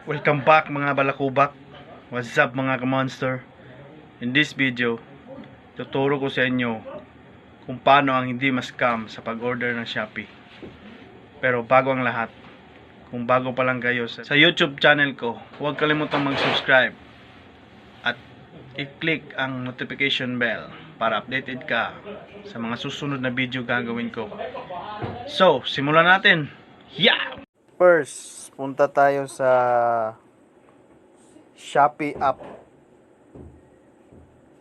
Welcome back mga balakubak. What's up mga ka-monster? In this video, tuturo ko sa inyo kung paano ang hindi ma-scam sa pag-order ng Shopee. Pero bago ang lahat, kung bago pa lang kayo sa YouTube channel ko, huwag kalimutang mag-subscribe at i-click ang notification bell para updated ka sa mga susunod na video gagawin ko. So, simulan natin. Yeah! First, punta tayo sa Shopee app.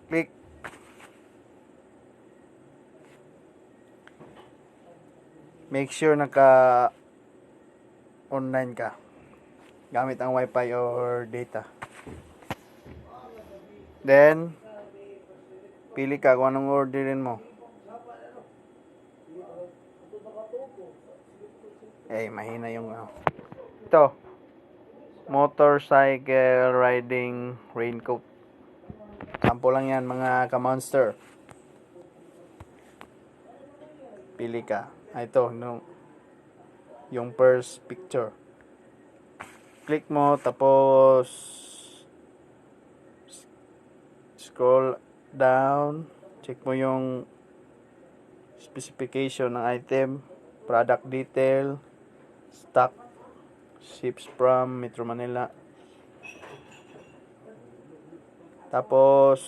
Click. Make sure naka online ka gamit ang wifi or data. Then pili ka kung anong orderin mo. Mahina yung ito, motorcycle riding raincoat. Sample lang yan mga ka-monster. Pili ka. Ito, yung first picture. Click mo, tapos scroll down. Check mo yung specification ng item, product detail, stock, ships from Metro Manila. Tapos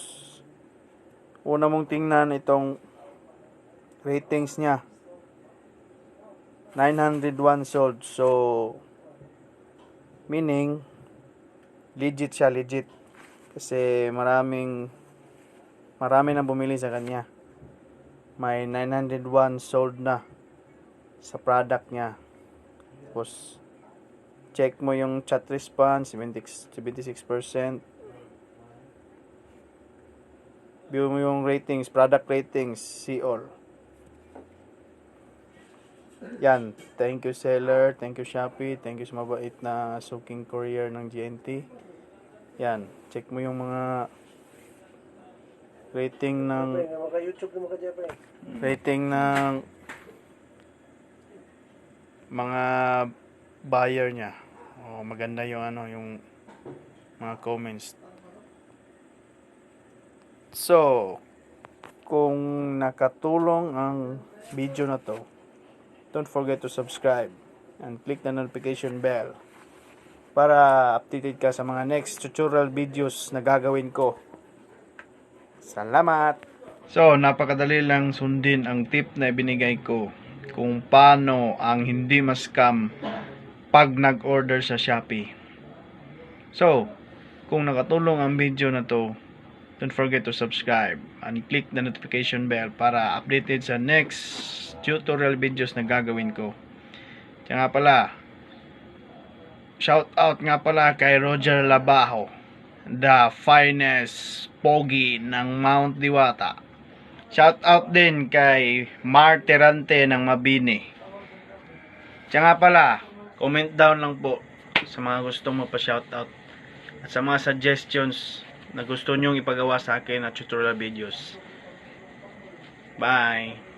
una mong tingnan itong ratings niya. 901 sold. So meaning legit siya, legit. Kasi marami nang bumili sa kanya. May 901 sold na sa product niya. Tapos check mo yung chat response, 76%. View mo yung ratings, product ratings, see all. Yan, thank you seller, thank you Shopee, thank you sa mabait na suking courier ng GNT. Yan, check mo yung mga rating ng mga buyer niya. Maganda yung yung mga comments. So, kung nakatulong ang video na to, don't forget to subscribe and click the notification bell para updated ka sa mga next tutorial videos na gagawin ko. Salamat! So, napakadali lang sundin ang tip na ibinigay ko kung paano ang hindi ma-scam pag nag-order sa Shopee. So, kung nakatulong ang video na to, don't forget to subscribe and click the notification bell para updated sa next tutorial videos na gagawin ko. Kaya nga pala, shout out nga pala kay Roger Labajo, the finest pogi ng Mount Diwata. Shout out din kay Martirante ng Mabini. Kaya nga pala, comment down lang po sa mga gustong mapa-shout out at sa mga suggestions na gusto nyong ipagawa sa akin na tutorial videos. Bye!